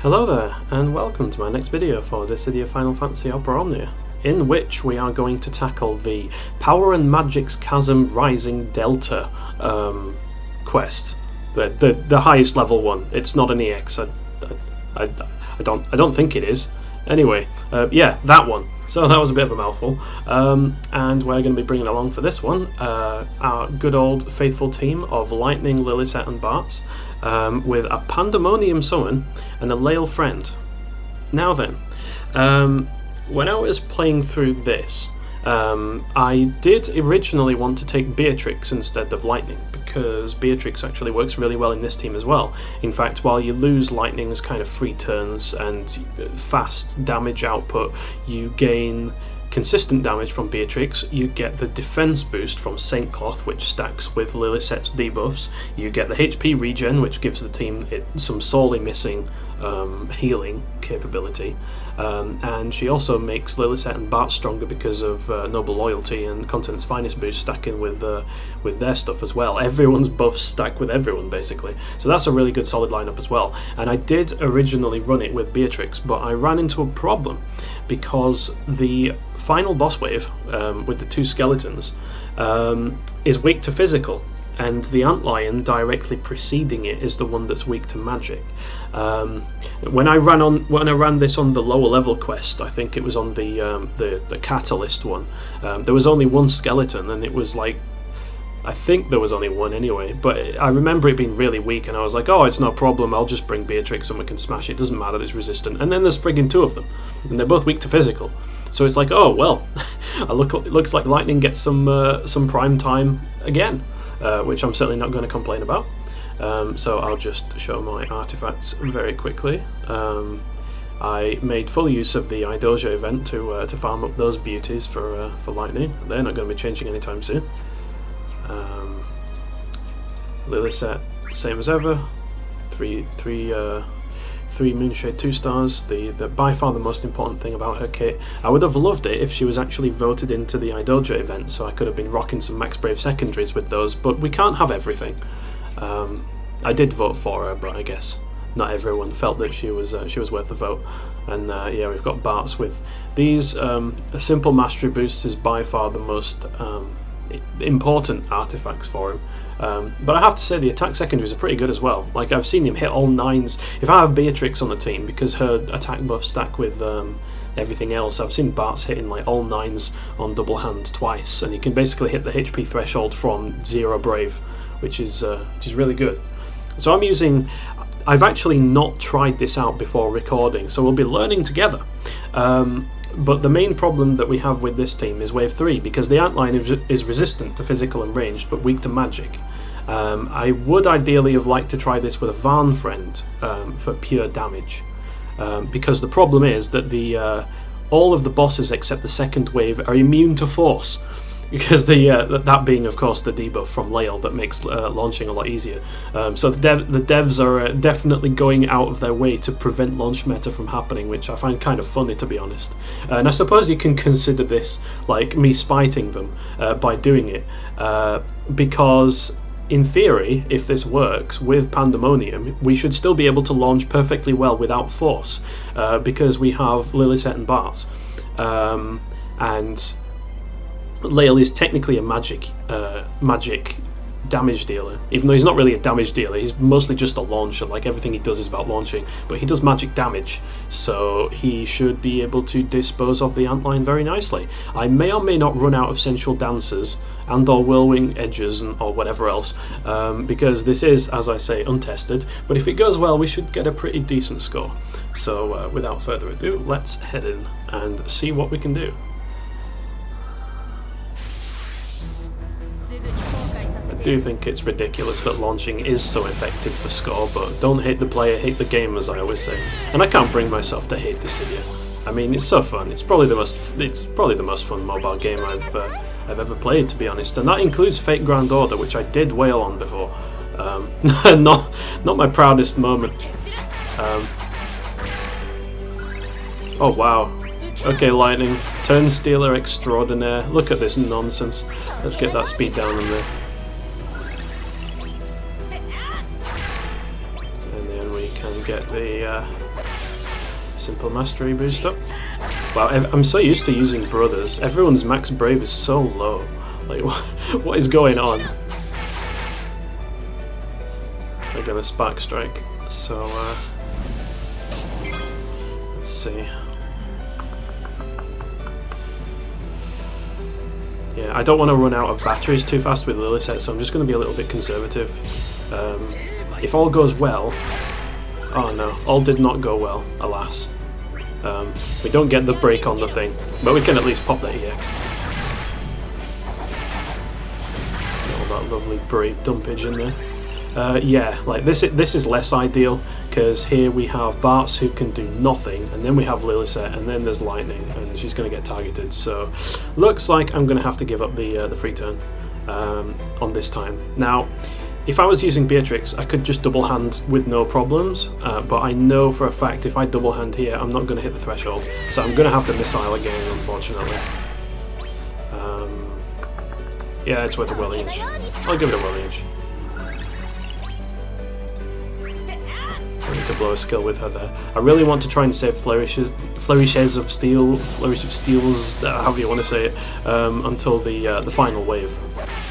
Hello there, and welcome to my next video for the City of Final Fantasy Opera Omnia, in which we are going to tackle the Power and Magic's Chasm Rising Delta quest, the highest level one. It's not an EX. I don't think it is. Anyway, yeah, that one. So that was a bit of a mouthful, and we're going to be bringing along for this one our good old faithful team of Lightning, Lilisette and Bartz, with a Pandemonium summon and a Lael friend. Now then, when I was playing through this, I did originally want to take Beatrix instead of Lightning, because Beatrix actually works really well in this team as well. In fact, while you lose Lightning's kind of free turns and fast damage output, you gain consistent damage from Beatrix. You get the defense boost from Saint Cloth, which stacks with Lilisette's debuffs. You get the HP regen, which gives the team some sorely missing healing capability, and she also makes Lilisette and Bartz stronger because of Noble Loyalty and Continent's Finest boost stacking with their stuff as well. Everyone's buffs stack with everyone basically, so that's a really good solid lineup as well. And I did originally run it with Beatrix, but I ran into a problem because the final boss wave with the two skeletons is weak to physical, and the antlion directly preceding it is the one that's weak to magic. When I ran this on the lower level quest, I think it was on the catalyst one, there was only one skeleton, and it was like, I think there was only one anyway, but I remember it being really weak, and I was like, oh, it's no problem, I'll just bring Beatrix and we can smash it, doesn't matter, it's resistant. And then there's friggin' two of them, and they're both weak to physical. So it's like, oh well, it looks like Lightning gets some prime time again, which I'm certainly not going to complain about. So I'll just show my artifacts very quickly. I made full use of the Idoja event to farm up those beauties for Lightning. They're not going to be changing anytime soon. Lilisette, same as ever. Three Moonshade 2 stars, the by far the most important thing about her kit. I would have loved it if she was actually voted into the Idoja event, so I could have been rocking some Max Brave secondaries with those, but we can't have everything. I did vote for her, but I guess not everyone felt that she was worth the vote. And yeah, we've got Bartz with these. A simple mastery boost is by far the most important artifacts for him, but I have to say the attack secondaries are pretty good as well. Like, I've seen him hit all 9s. If I have Beatrix on the team, because her attack buffs stack with everything else, I've seen Bartz hitting like all 9s on double hand twice, and he can basically hit the HP threshold from 0 brave, which is really good. So I've actually not tried this out before recording, so we'll be learning together. But the main problem that we have with this team is wave 3, because the antlion is resistant to physical and ranged, but weak to magic. I would ideally have liked to try this with a Varn friend for pure damage, because the problem is that all of the bosses except the second wave are immune to force, because that being of course the debuff from Lael that makes launching a lot easier. So the devs are definitely going out of their way to prevent launch meta from happening, which I find kind of funny, to be honest. And I suppose you can consider this like me spiting them by doing it, because in theory, if this works with Pandemonium, we should still be able to launch perfectly well without force, because we have Lilisette and Bartz, and Lael is technically a magic damage dealer, even though he's not really a damage dealer. He's mostly just a launcher. Like, everything he does is about launching, but he does magic damage, so he should be able to dispose of the antlion very nicely. I may or may not run out of sensual dancers and or whirlwind edges or whatever else, because this is, as I say, untested, but if it goes well we should get a pretty decent score. So without further ado, let's head in and see what we can do. I do think it's ridiculous that launching is so effective for score, but don't hate the player, hate the game, as I always say. And I can't bring myself to hate Dissidia. I mean, it's so fun. It's probably the most fun mobile game I've ever played, to be honest. And that includes Fate Grand Order, which I did wail on before. Not my proudest moment. Oh wow. Okay, Lightning, turn stealer extraordinaire. Look at this nonsense. Let's get that speed down on there. get the simple mastery boost up. Wow, I'm so used to using brothers. Everyone's max brave is so low. Like, what is going on? I get a spark strike. So, let's see. Yeah, I don't want to run out of batteries too fast with Lilisette, so I'm just going to be a little bit conservative. If all goes well... Oh no, all did not go well, alas. We don't get the break on the thing, but we can at least pop the EX. All that lovely brave dumpage in there. Yeah, like this is less ideal, because here we have Bartz who can do nothing, and then we have Lilisette, and then there's lightning, and she's going to get targeted. So looks like I'm going to have to give up the free turn on this time. Now, if I was using Beatrix, I could just double hand with no problems, but I know for a fact if I double hand here, I'm not going to hit the threshold, so I'm going to have to missile again, unfortunately. Yeah, it's worth a whirling inch. I'll give it a whirling inch. I need to blow a skill with her there. I really want to try and save flourishes of steel, flourish of steels, however you want to say it, until the final wave.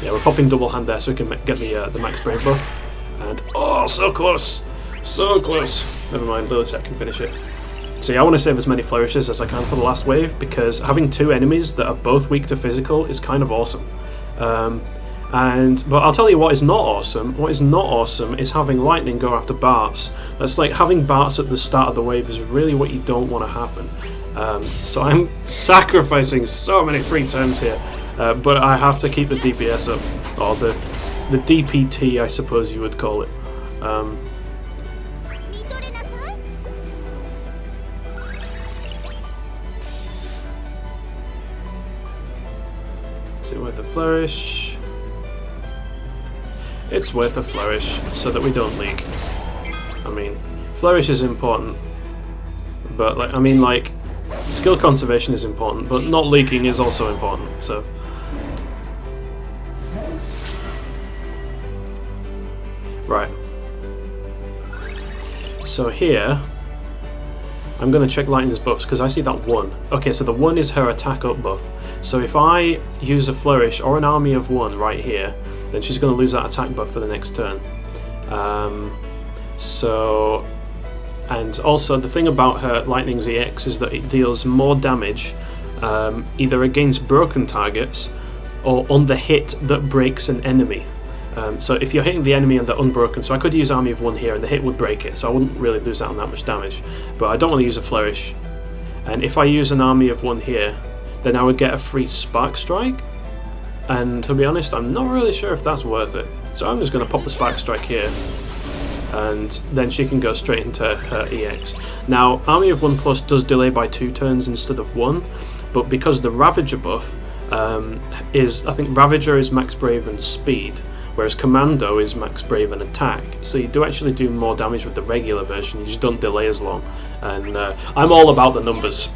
Yeah, we're popping double hand there so we can get the max brave buff. And oh, so close, so close. Never mind, Lilisette can finish it. See, I want to save as many flourishes as I can for the last wave, because having two enemies that are both weak to physical is kind of awesome. But I'll tell you what is not awesome. What is not awesome is having lightning go after Bartz. That's like having Bartz at the start of the wave is really what you don't want to happen. So I'm sacrificing so many free turns here, but I have to keep the DPS up, or the DPT, I suppose you would call it. Is it worth a flourish? It's worth a flourish so that we don't leak. I mean, flourish is important, but like, skill conservation is important, but not leaking is also important. So, right. So here, I'm going to check Lightning's buffs because I see that 1. Okay, so the 1 is her attack up buff. So if I use a flourish or an army of 1 right here, then she's going to lose that attack buff for the next turn. And also the thing about her Lightning's EX is that it deals more damage either against broken targets or on the hit that breaks an enemy. So if you're hitting the enemy and they're unbroken, so I could use army of 1 here and the hit would break it, so I wouldn't really lose out on that much damage. But I don't want to use a flourish. And if I use an army of 1 here, then I would get a free spark strike. And to be honest, I'm not really sure if that's worth it. So I'm just going to pop the spark strike here, and then she can go straight into her EX. Now, army of 1 plus does delay by 2 turns instead of 1, but because the Ravager buff is, I think Ravager is max brave and speed, whereas Commando is max brave and attack, so you do actually do more damage with the regular version, you just don't delay as long. And I'm all about the numbers.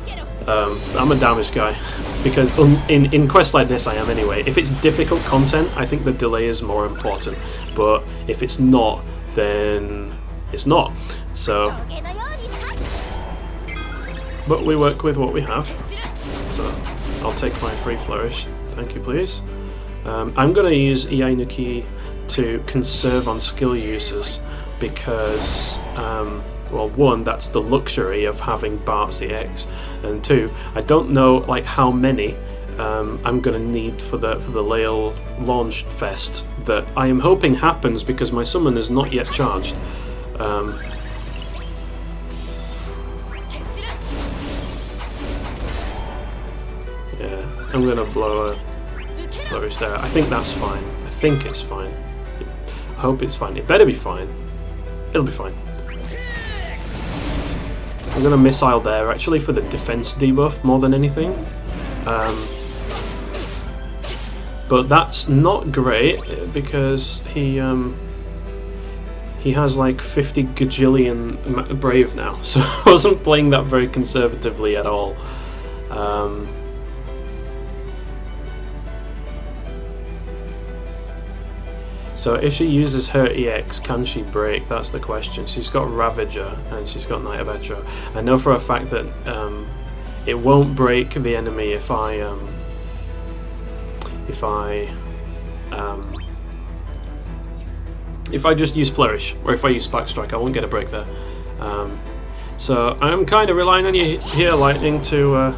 I'm a damage guy, because in quests like this I am anyway. If it's difficult content, I think the delay is more important, but if it's not, then it's not. So, but we work with what we have, so I'll take my free flourish, thank you please. I'm going to use Iainuki to conserve on skill users because, well, 1, that's the luxury of having Bartz EX, and 2, I don't know like how many I'm going to need for the Lael launch fest that I am hoping happens because my summon is not yet charged. Yeah, I'm going to blow a flourish there. I think that's fine. I think it's fine. I hope it's fine. It better be fine. It'll be fine. I'm going to missile there actually for the defense debuff more than anything. But that's not great because he has like 50 gajillion brave now, so I wasn't playing that very conservatively at all. So if she uses her EX, can she break? That's the question. She's got Ravager and she's got Knight of Etro. I know for a fact that it won't break the enemy if I just use Flourish, or if I use Spark Strike. I won't get a break there. So I'm kind of relying on you here, Lightning, to...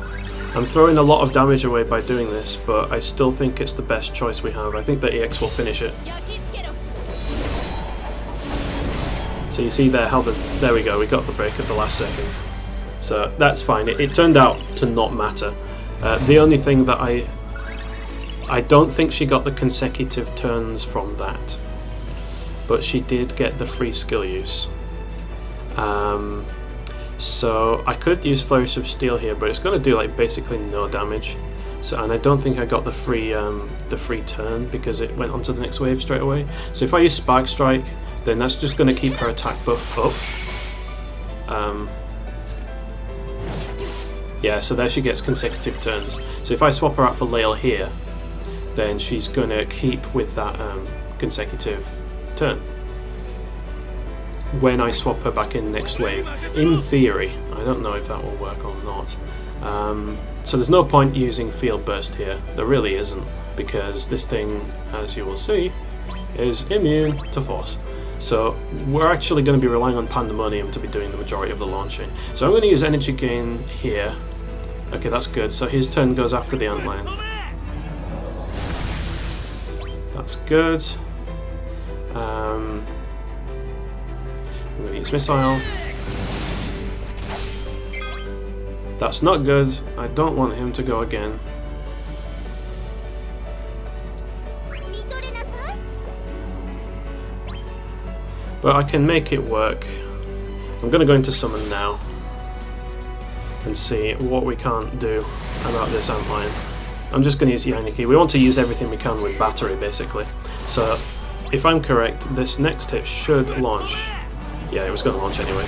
I'm throwing a lot of damage away by doing this, but I still think it's the best choice we have. I think that EX will finish it. So you see there how there we go, we got the break at the last second. So that's fine. It turned out to not matter. The only thing that I don't think she got the consecutive turns from that, but she did get the free skill use. So I could use Flourish of Steel here, but it's going to do like basically no damage. So, and I don't think I got the free turn because it went onto the next wave straight away. So if I use Spark Strike, then that's just going to keep her attack buff up. Yeah, so there she gets consecutive turns. So if I swap her out for Lael here, then she's going to keep with that consecutive turn when I swap her back in next wave. In theory, I don't know if that will work or not. So there's no point using Field Burst here. There really isn't, because this thing, as you will see, is immune to Force. So we're actually going to be relying on Pandemonium to be doing the majority of the launching. So I'm going to use Energy Gain here. Okay, that's good. So his turn goes after the Antlion. That's good. I'm going to use Missile. That's not good. I don't want him to go again. But I can make it work. I'm going to go into Summon now and see what we can't do about this Antlion. I'm just going to use Yaniki. We want to use everything we can with battery, basically. So, if I'm correct, this next hit should launch. Yeah, it was going to launch anyway.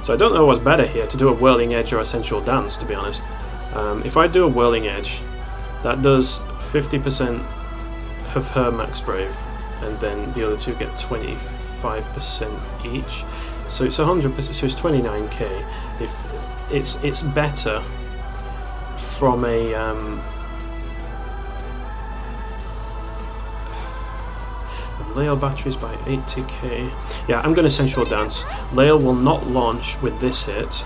So I don't know what's better here, to do a Whirling Edge or a Sensual Dance, to be honest. If I do a Whirling Edge, that does 50% of her Max Brave, and then the other two get 25% each. So it's 100%, so it's 29k. If it's better from a Lael batteries by 80k. Yeah, I'm going to Sensual Dance. Lael will not launch with this hit.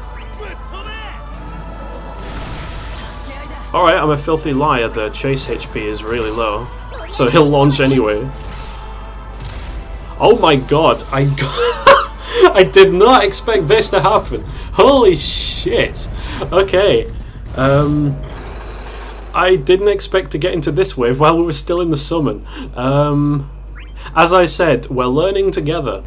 Alright, I'm a filthy liar. The chase HP is really low, so he'll launch anyway. Oh my god, I did not expect this to happen. Holy shit. Okay. I didn't expect to get into this wave while we were still in the summon. As I said, we're learning together.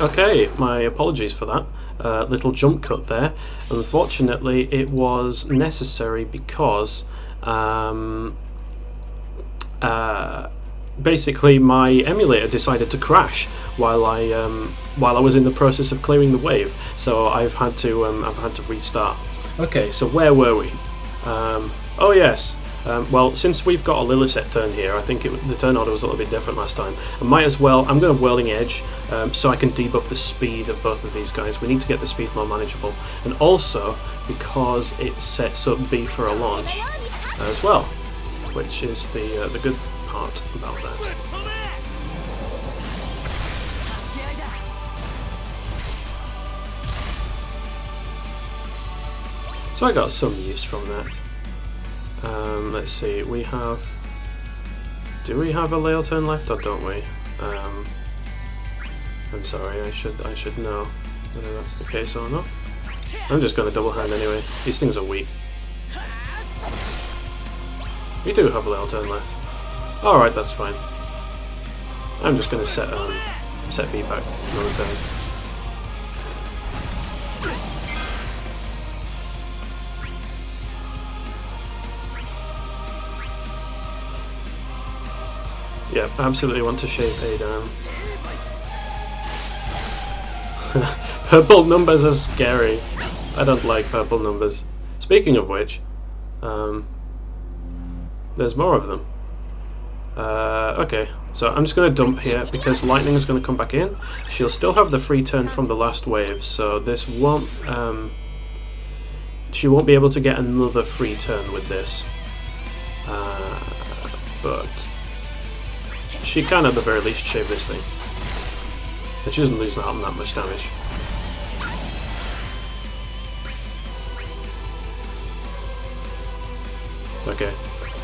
Okay, my apologies for that. Little jump cut there. Unfortunately, it was necessary because basically my emulator decided to crash while I was in the process of clearing the wave. So I've had to restart. Okay, so where were we? Oh yes. Well, since we've got a Lilisette turn here, I think the turn order was a little bit different last time. I might as well, I'm going to Whirling Edge so I can debuff the speed of both of these guys. We need to get the speed more manageable. And also, because it sets up B for a launch as well, which is the good part about that. So I got some use from that. Let's see, we have... Do we have a Lael turn left or don't we? I'm sorry, I should know whether that's the case or not. I'm just going to double hand anyway. These things are weak. We do have a Lael turn left. Alright, that's fine. I'm just going to set B back another turn. Yeah, absolutely want to shape A down. Purple numbers are scary. I don't like purple numbers. Speaking of which, there's more of them. Okay, so I'm just going to dump here because lightning is going to come back in. She'll still have the free turn from the last wave, so this won't. She won't be able to get another free turn with this. But she can at the very least shave this thing. And she doesn't lose that much damage. Okay,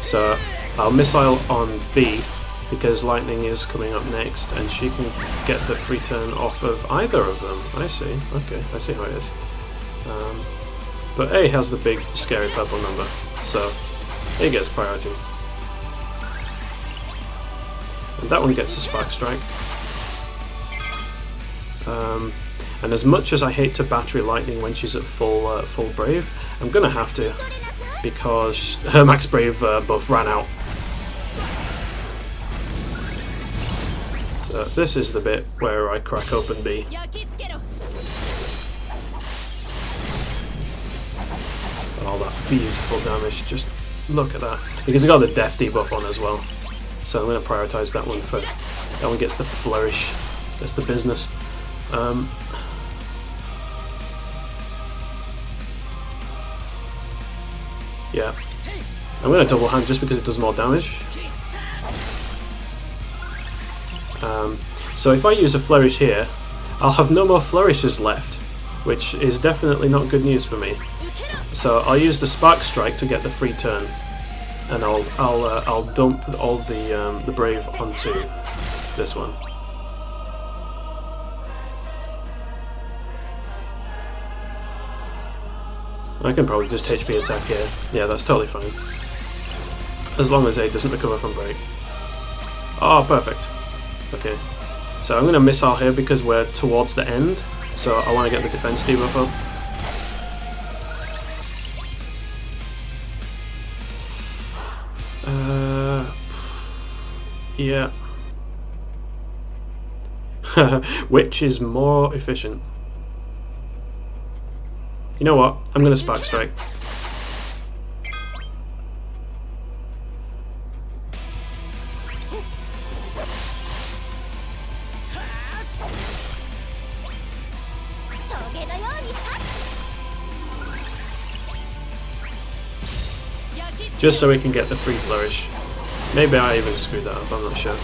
so I'll missile on B because lightning is coming up next and she can get the free turn off of either of them. I see, okay, I see how it is. But A has the big scary purple number, so A gets priority. And that one gets a Spark Strike. And as much as I hate to battery lightning when she's at full brave, I'm gonna have to, because her max brave buff ran out. So this is the bit where I crack open B. All that beautiful damage, just look at that. Because I got the death debuff on as well. So I'm going to prioritise that one for, that one gets the Flourish, gets the business. Yeah, I'm going to double hand just because it does more damage. So if I use a Flourish here, I'll have no more Flourishes left, which is definitely not good news for me. So I'll use the Spark Strike to get the free turn, and I'll dump all the brave onto this one. I can probably just HP attack here. Yeah, that's totally fine. As long as A doesn't recover from break. Oh, perfect. Okay. So I'm going to missile here because we're towards the end. So I want to get the defense debuff up. Yeah. Which is more efficient? You know what? I'm going to Spark Strike. Just so we can get the free Flourish. Maybe I even screwed that up, I'm not sure.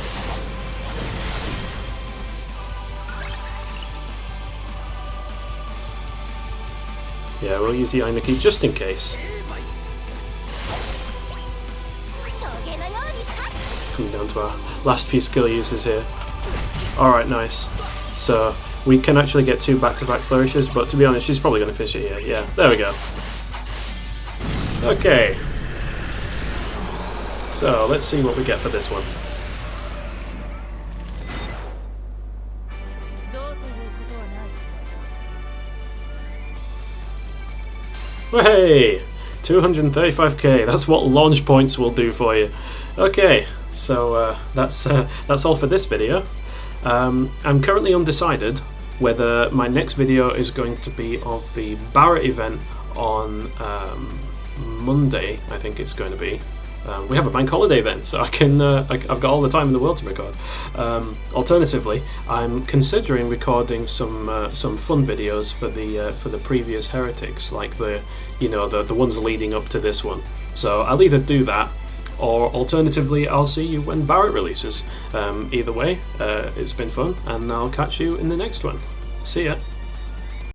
Yeah, we'll use the Ainaki just in case. Coming down to our last few skill uses here. Alright, nice. So, we can actually get 2 back-to-back Flourishes, but to be honest, she's probably going to finish it here. Yeah, there we go. Okay. So, let's see what we get for this one. Hey, 235k, that's what launch points will do for you. Okay, so that's all for this video. I'm currently undecided whether my next video is going to be of the Barrett event on Monday, I think it's going to be. We have a bank holiday then, so I can I've got all the time in the world to record. Alternatively, I'm considering recording some fun videos for the previous heretics, like the ones leading up to this one. So I'll either do that, or alternatively, I'll see you when Barrett releases. Either way, it's been fun, and I'll catch you in the next one. See ya.